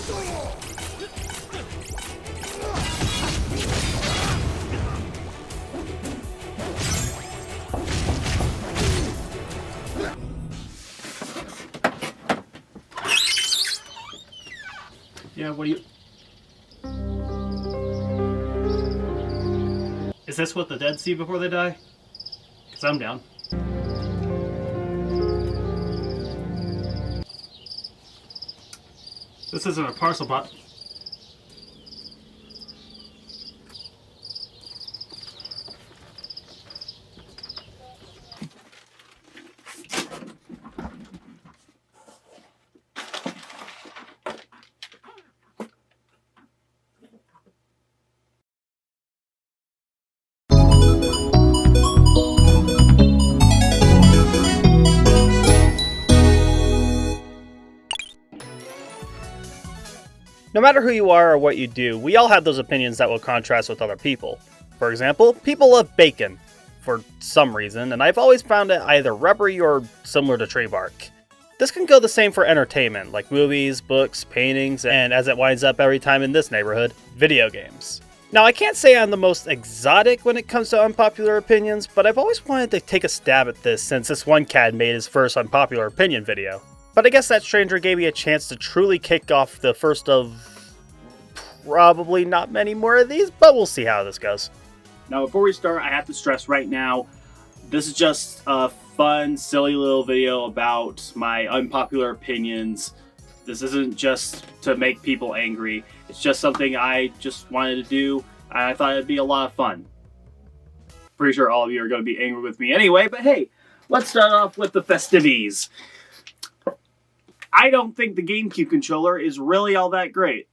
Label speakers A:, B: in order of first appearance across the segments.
A: Yeah, what do you... Is this what the dead see before they die? Because I'm down. This isn't a parcel bot. No matter who you are or what you do, we all have those opinions that will contrast with other people. For example, people love bacon, for some reason, and I've always found it either rubbery or similar to tree bark. This can go the same for entertainment, like movies, books, paintings, and as it winds up every time in this neighborhood, video games. Now, I can't say I'm the most exotic when it comes to unpopular opinions, but I've always wanted to take a stab at this since this one cat made his first unpopular opinion video. But I guess that stranger gave me a chance to truly kick off the first of probably not many more of these, but we'll see how this goes. Now, before we start, I have to stress right now, this is just a fun, silly little video about my unpopular opinions. This isn't just to make people angry. It's just something I just wanted to do, and I thought it'd be a lot of fun. Pretty sure all of you are going to be angry with me anyway, but hey, let's start off with the festivities. I don't think the GameCube controller is really all that great.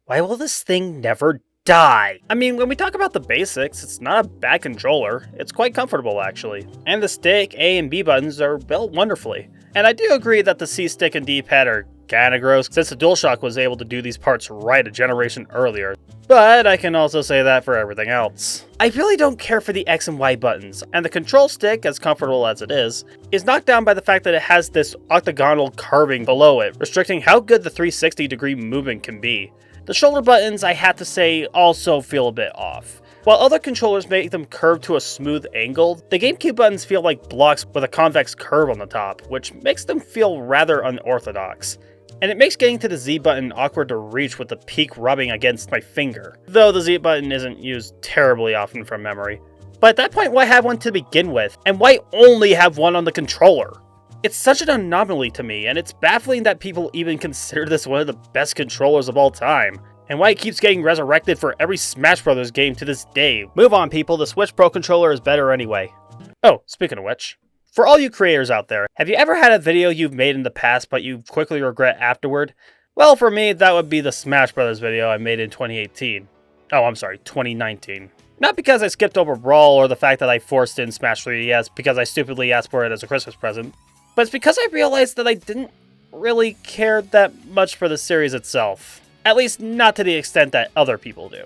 A: Why will this thing never die? I mean, when we talk about the basics, it's not a bad controller. It's quite comfortable, actually. And the stick, A and B buttons are built wonderfully. And I do agree that the C stick and D-pad are kinda gross, since the DualShock was able to do these parts right a generation earlier. But I can also say that for everything else. I really don't care for the X and Y buttons, and the control stick, as comfortable as it is knocked down by the fact that it has this octagonal carving below it, restricting how good the 360-degree movement can be. The shoulder buttons, I have to say, also feel a bit off. While other controllers make them curve to a smooth angle, the GameCube buttons feel like blocks with a convex curve on the top, which makes them feel rather unorthodox. And it makes getting to the Z button awkward to reach with the peak rubbing against my finger, though the Z button isn't used terribly often from memory. But at that point, why have one to begin with? And why only have one on the controller? It's such an anomaly to me, and it's baffling that people even consider this one of the best controllers of all time, and why it keeps getting resurrected for every Smash Bros. Game to this day. Move on, people, the Switch Pro controller is better anyway. Oh, speaking of which, for all you creators out there, have you ever had a video you've made in the past but you quickly regret afterward? Well, for me, that would be the Smash Bros. Video I made in 2018. Oh, I'm sorry, 2019. Not because I skipped over Brawl or the fact that I forced in Smash 3DS because I stupidly asked for it as a Christmas present, but it's because I realized that I didn't really care that much for the series itself. At least not to the extent that other people do.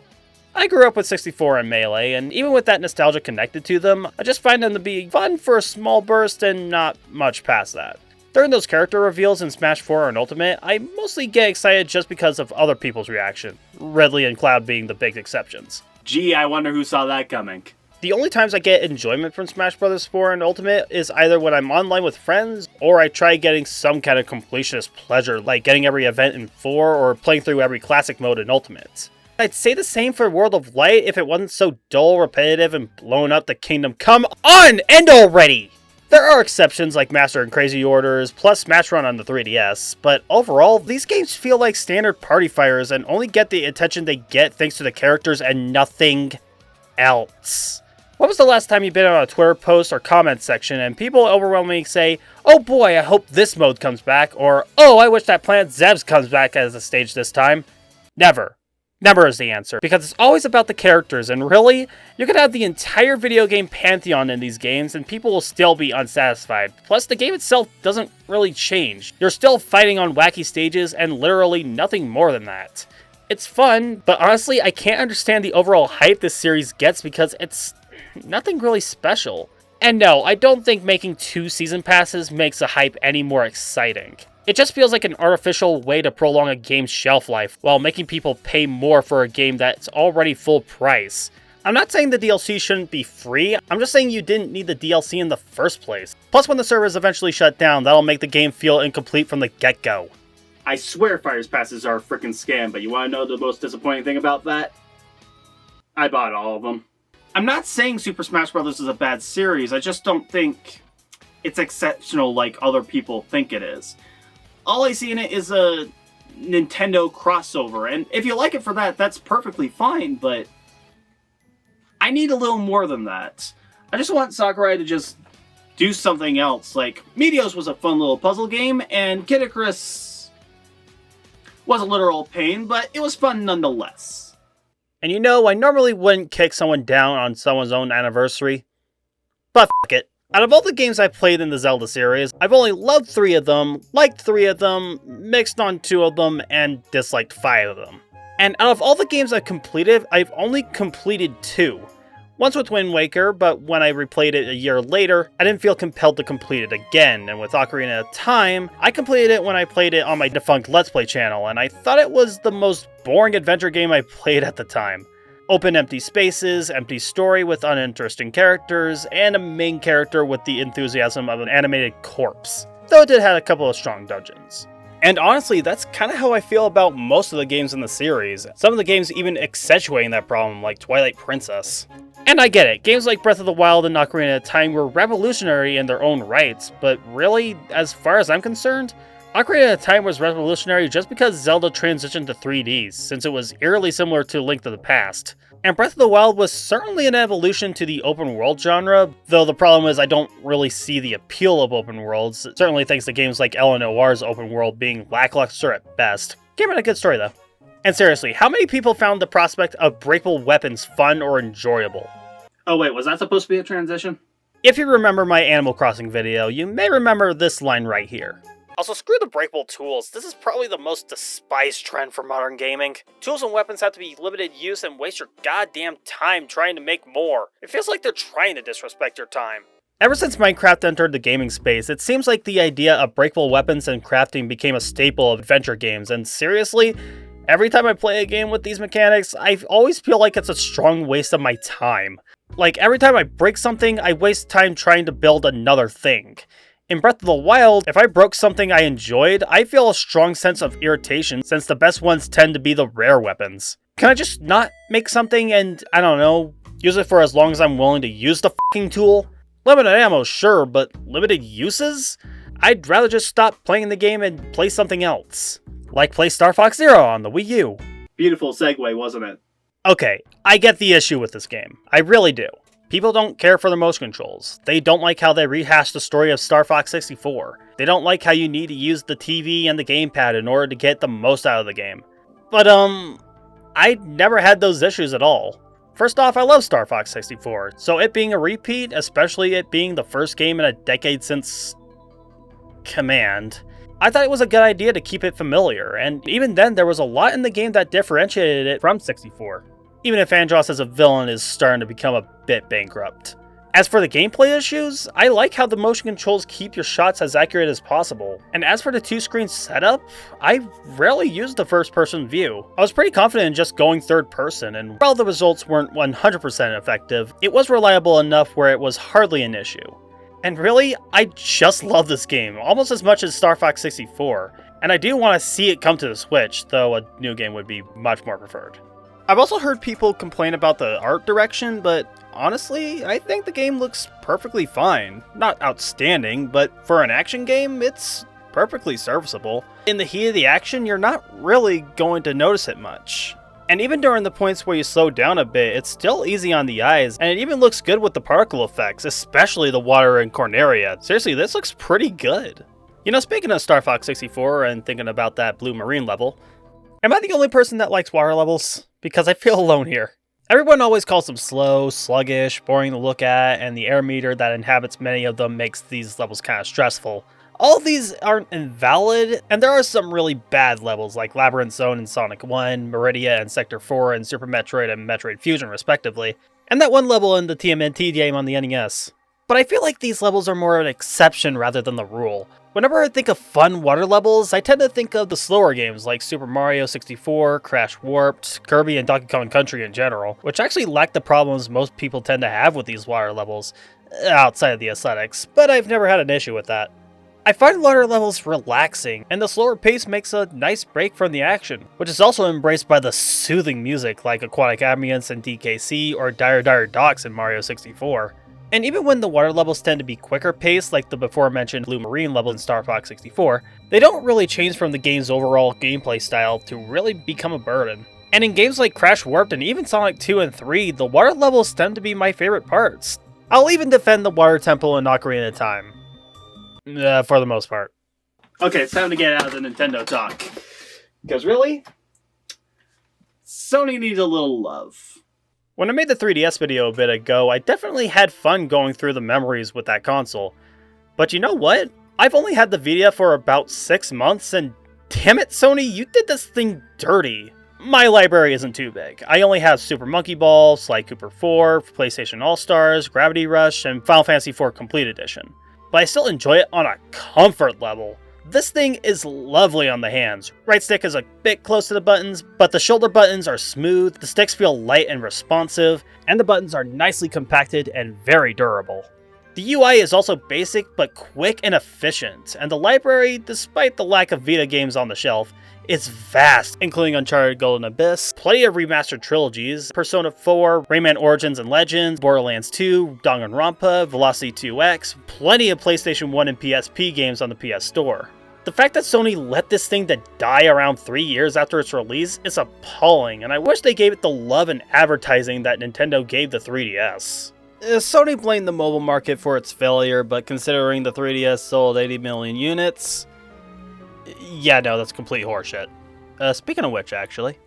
A: I grew up with 64 and Melee, and even with that nostalgia connected to them, I just find them to be fun for a small burst and not much past that. During those character reveals in Smash 4 and Ultimate, I mostly get excited just because of other people's reaction, Ridley and Cloud being the big exceptions. Gee, I wonder who saw that coming. The only times I get enjoyment from Smash Bros. 4 and Ultimate is either when I'm online with friends, or I try getting some kind of completionist pleasure, like getting every event in 4 or playing through every classic mode in Ultimate. I'd say the same for World of Light if it wasn't so dull, repetitive, and blowing up the kingdom. Come on! End already! There are exceptions like Master and Crazy Orders, plus Smash Run on the 3DS, but overall, these games feel like standard party fires and only get the attention they get thanks to the characters and nothing else. When was the last time you've been on a Twitter post or comment section and people overwhelmingly say, "Oh boy, I hope this mode comes back," or "Oh, I wish that Planet Zeb's comes back as a stage this time"? Never. Never is the answer, because it's always about the characters, and really, you could have the entire video game pantheon in these games and people will still be unsatisfied. Plus, the game itself doesn't really change. You're still fighting on wacky stages and literally nothing more than that. It's fun, but honestly, I can't understand the overall hype this series gets because it's nothing really special. And no, I don't think making 2 season passes makes the hype any more exciting. It just feels like an artificial way to prolong a game's shelf life while making people pay more for a game that's already full price. I'm not saying the DLC shouldn't be free, I'm just saying you didn't need the DLC in the first place. Plus, when the servers eventually shut down, that'll make the game feel incomplete from the get-go.
B: I swear Fire's Passes are a frickin' scam, but you wanna know the most disappointing thing about that? I bought all of them. I'm not saying Super Smash Bros. Is a bad series, I just don't think it's exceptional like other people think it is. All I see in it is a Nintendo crossover, and if you like it for that, that's perfectly fine, but I need a little more than that. I just want Sakurai to just do something else, like Meteos was a fun little puzzle game, and Kid Icarus was a literal pain, but it was fun nonetheless.
A: And you know, I normally wouldn't kick someone down on someone's own anniversary, but f*** it. Out of all the games I've played in the Zelda series, I've only loved 3 of them, liked 3 of them, mixed on 2 of them, and disliked 5 of them. And out of all the games I've completed, I've only completed 2. Once with Wind Waker, but when I replayed it a year later, I didn't feel compelled to complete it again, and with Ocarina of Time, I completed it when I played it on my defunct Let's Play channel, and I thought it was the most boring adventure game I played at the time. Open empty spaces, empty story with uninteresting characters, and a main character with the enthusiasm of an animated corpse. Though it did have a couple of strong dungeons. And honestly, that's kind of how I feel about most of the games in the series. Some of the games even accentuating that problem, like Twilight Princess. And I get it, games like Breath of the Wild and Ocarina of Time were revolutionary in their own rights, but really, as far as I'm concerned, Ocarina of Time was revolutionary just because Zelda transitioned to 3D, since it was eerily similar to Link to the Past. And Breath of the Wild was certainly an evolution to the open world genre, though the problem is I don't really see the appeal of open worlds, certainly thanks to games like LNOR's open world being lackluster at best. Game had a good story though. And seriously, how many people found the prospect of breakable weapons fun or enjoyable?
B: Oh wait, was that supposed to be a transition?
A: If you remember my Animal Crossing video, you may remember this line right here. Also, screw the breakable tools. This is probably the most despised trend for modern gaming. Tools and weapons have to be limited use and waste your goddamn time trying to make more. It feels like they're trying to disrespect your time. Ever since Minecraft entered the gaming space, it seems like the idea of breakable weapons and crafting became a staple of adventure games, and seriously, every time I play a game with these mechanics, I always feel like it's a strong waste of my time. Like, every time I break something, I waste time trying to build another thing. In Breath of the Wild, if I broke something I enjoyed, I feel a strong sense of irritation since the best ones tend to be the rare weapons. Can I just not make something and, I don't know, use it for as long as I'm willing to use the fucking tool? Limited ammo, sure, but limited uses? I'd rather just stop playing the game and play something else. Like play Star Fox Zero on the Wii U.
B: Beautiful segue, wasn't it?
A: Okay, I get the issue with this game. I really do. People don't care for the motion controls. They don't like how they rehashed the story of Star Fox 64. They don't like how you need to use the TV and the gamepad in order to get the most out of the game. But, I never had those issues at all. First off, I love Star Fox 64, so it being a repeat, especially it being the first game in a decade since Command, I thought it was a good idea to keep it familiar, and even then there was a lot in the game that differentiated it from 64. Even if Andross as a villain is starting to become a bit bankrupt. As for the gameplay issues, I like how the motion controls keep your shots as accurate as possible. And as for the 2-screen setup, I rarely used the first-person view. I was pretty confident in just going third-person, and while the results weren't 100% effective, it was reliable enough where it was hardly an issue. And really, I just love this game, almost as much as Star Fox 64. And I do want to see it come to the Switch, though a new game would be much more preferred. I've also heard people complain about the art direction, but honestly, I think the game looks perfectly fine. Not outstanding, but for an action game, it's perfectly serviceable. In the heat of the action, you're not really going to notice it much. And even during the points where you slow down a bit, it's still easy on the eyes, and it even looks good with the particle effects, especially the water in Corneria. Seriously, this looks pretty good. You know, speaking of Star Fox 64 and thinking about that Blue Marine level, am I the only person that likes water levels? Because I feel alone here. Everyone always calls them slow, sluggish, boring to look at, and the air meter that inhabits many of them makes these levels kind of stressful. All of these aren't invalid, and there are some really bad levels like Labyrinth Zone in Sonic 1, Meridia and Sector 4 in Super Metroid and Metroid Fusion respectively, and that one level in the TMNT game on the NES. But I feel like these levels are more of an exception rather than the rule. Whenever I think of fun water levels, I tend to think of the slower games like Super Mario 64, Crash Warped, Kirby, and Donkey Kong Country in general, which actually lack the problems most people tend to have with these water levels, outside of the aesthetics, but I've never had an issue with that. I find water levels relaxing, and the slower pace makes a nice break from the action, which is also embraced by the soothing music like Aquatic Ambience in DKC or Dire Dire Docks in Mario 64. And even when the water levels tend to be quicker paced, like the before mentioned Blue Marine level in Star Fox 64, they don't really change from the game's overall gameplay style to really become a burden. And in games like Crash Warped and even Sonic 2 and 3, the water levels tend to be my favorite parts. I'll even defend the Water Temple in Ocarina of Time. For the most part.
B: Okay, it's time to get out of the Nintendo talk. Because really, Sony needs a little love.
A: When I made the 3DS video a bit ago, I definitely had fun going through the memories with that console. But you know what? I've only had the Vita for about 6 months, and damn it, Sony, you did this thing dirty. My library isn't too big. I only have Super Monkey Ball, Sly Cooper 4, PlayStation All-Stars, Gravity Rush, and Final Fantasy IV Complete Edition. But I still enjoy it on a comfort level. This thing is lovely on the hands. Right stick is a bit close to the buttons, but the shoulder buttons are smooth, the sticks feel light and responsive, and the buttons are nicely compacted and very durable. The UI is also basic but quick and efficient, and the library, despite the lack of Vita games on the shelf, is vast, including Uncharted Golden Abyss, plenty of remastered trilogies, Persona 4, Rayman Origins and Legends, Borderlands 2, Danganronpa, Velocity 2X, plenty of PlayStation 1 and PSP games on the PS Store. The fact that Sony let this thing to die around 3 years after its release is appalling, and I wish they gave it the love and advertising that Nintendo gave the 3DS. Sony blamed the mobile market for its failure, but considering the 3DS sold 80 million units... Yeah, no, that's complete horseshit. Speaking of which, actually,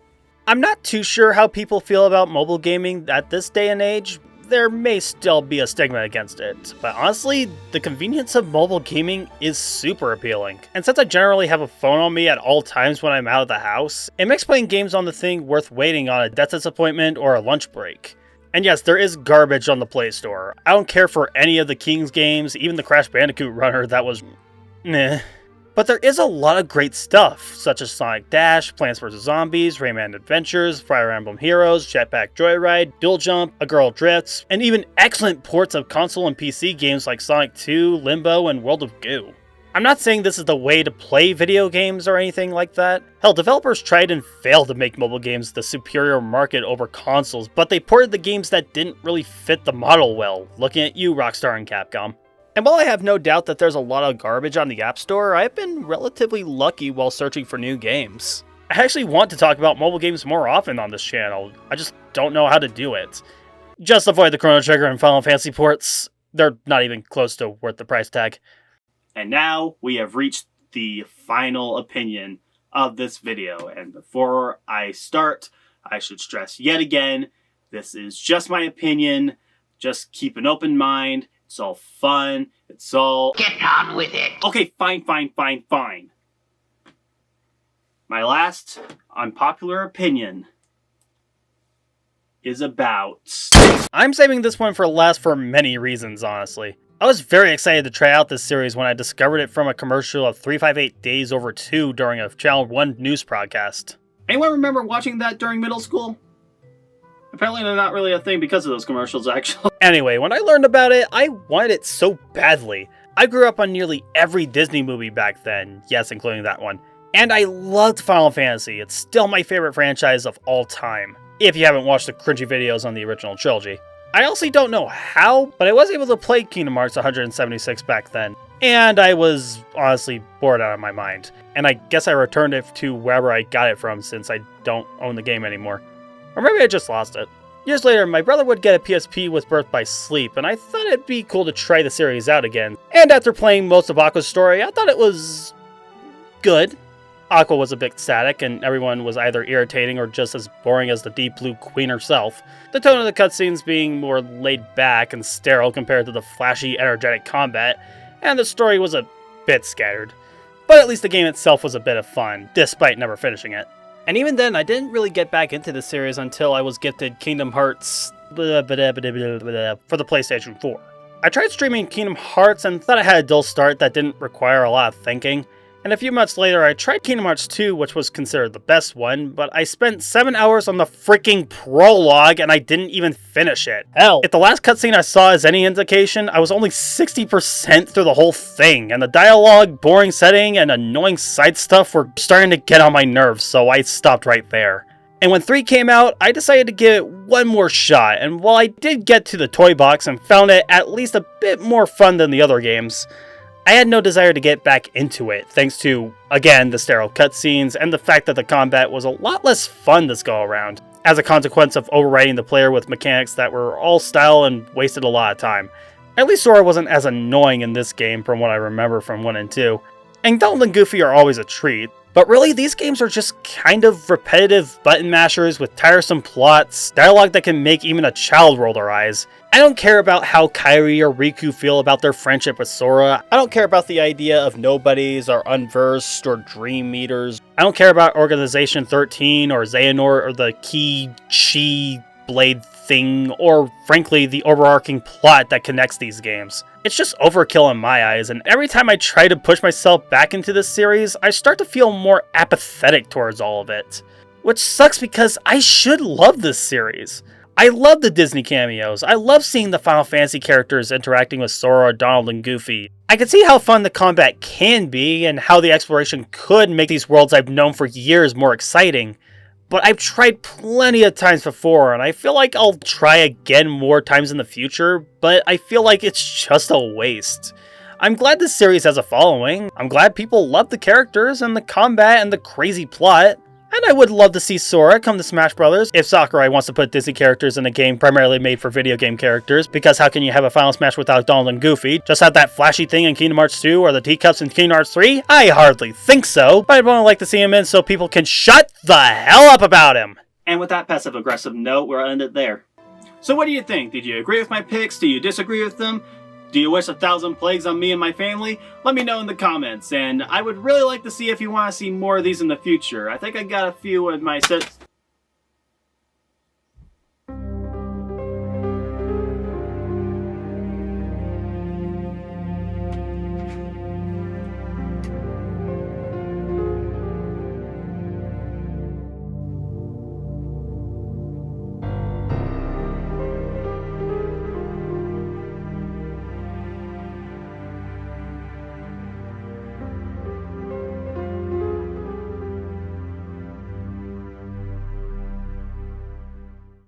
A: I'm not too sure how people feel about mobile gaming at this day and age. There may still be a stigma against it, but honestly, the convenience of mobile gaming is super appealing. And since I generally have a phone on me at all times when I'm out of the house, it makes playing games on the thing worth waiting on a dentist appointment or a lunch break. And yes, there is garbage on the Play Store. I don't care for any of the King's games, even the Crash Bandicoot runner that was... meh. But there is a lot of great stuff, such as Sonic Dash, Plants vs. Zombies, Rayman Adventures, Fire Emblem Heroes, Jetpack Joyride, Dual Jump, A Girl Drifts, and even excellent ports of console and PC games like Sonic 2, Limbo, and World of Goo. I'm not saying this is the way to play video games or anything like that. Hell, developers tried and failed to make mobile games the superior market over consoles, but they ported the games that didn't really fit the model well, looking at you, Rockstar and Capcom. And while I have no doubt that there's a lot of garbage on the App Store, I've been relatively lucky while searching for new games. I actually want to talk about mobile games more often on this channel, I just don't know how to do it. Just avoid the Chrono Trigger and Final Fantasy ports. They're not even close to worth the price tag.
B: And now we have reached the final opinion of this video. And before I start, I should stress yet again, this is just my opinion. Just keep an open mind. It's all fun. It's all...
C: Get on with it.
B: Okay, fine. My last unpopular opinion is about...
A: I'm saving this one for last for many reasons, honestly. I was very excited to try out this series when I discovered it from a commercial of 358 Days Over 2 during a Channel 1 news broadcast.
B: Anyone remember watching that during middle school? Apparently they're not really a thing because of those commercials, actually.
A: Anyway, when I learned about it, I wanted it so badly. I grew up on nearly every Disney movie back then, yes, including that one. And I loved Final Fantasy. It's still my favorite franchise of all time, if you haven't watched the cringy videos on the original trilogy. I honestly don't know how, but I was able to play Kingdom Hearts 176 back then, and I was honestly bored out of my mind. And I guess I returned it to wherever I got it from since I don't own the game anymore. Or maybe I just lost it. Years later, my brother would get a PSP with Birth by Sleep, and I thought it'd be cool to try the series out again. And after playing most of Aqua's story, I thought it was... good. Aqua was a bit static, and everyone was either irritating or just as boring as the Deep Blue Queen herself. The tone of the cutscenes being more laid back and sterile compared to the flashy, energetic combat, and the story was a bit scattered. But at least the game itself was a bit of fun, despite never finishing it. And even then, I didn't really get back into the series until I was gifted Kingdom Hearts for the PlayStation 4. I tried streaming Kingdom Hearts and thought I had a dull start that didn't require a lot of thinking. And a few months later, I tried Kingdom Hearts 2, which was considered the best one, but I spent 7 hours on the freaking prologue and I didn't even finish it. Hell, if the last cutscene I saw is any indication, I was only 60% through the whole thing, and the dialogue, boring setting, and annoying side stuff were starting to get on my nerves, so I stopped right there. And when 3 came out, I decided to give it one more shot, and while I did get to the toy box and found it at least a bit more fun than the other games, I had no desire to get back into it, thanks to, again, the sterile cutscenes and the fact that the combat was a lot less fun this go around, as a consequence of overriding the player with mechanics that were all style and wasted a lot of time. At least Sora wasn't as annoying in this game from what I remember from 1 and 2. And Donald and Goofy are always a treat, but really these games are just kind of repetitive button mashers with tiresome plots, dialogue that can make even a child roll their eyes. I don't care about how Kairi or Riku feel about their friendship with Sora. I don't care about the idea of nobodies or unversed or dream meters. I don't care about Organization 13 or Xehanort or the key chi blade thing, or frankly the overarching plot that connects these games. It's just overkill in my eyes, and every time I try to push myself back into this series, I start to feel more apathetic towards all of it. Which sucks because I should love this series. I love the Disney cameos. I love seeing the Final Fantasy characters interacting with Sora, Donald, and Goofy. I can see how fun the combat can be, and how the exploration could make these worlds I've known for years more exciting. But I've tried plenty of times before, and I feel like I'll try again more times in the future, but I feel like it's just a waste. I'm glad this series has a following. I'm glad people love the characters and the combat and the crazy plot. And I would love to see Sora come to Smash Bros. If Sakurai wants to put Disney characters in a game primarily made for video game characters, because how can you have a Final Smash without Donald and Goofy? Just have that flashy thing in Kingdom Hearts 2 or the teacups in Kingdom Hearts 3? I hardly think so, but I'd want to like to see him in so people can shut the hell up about him!
B: And with that passive-aggressive note, we'll end it there. So what do you think? Did you agree with my picks? Do you disagree with them? Do you wish 1,000 plagues on me and my family? Let me know in the comments, and I would really like to see if you want to see more of these in the future. I think I got a few in my set.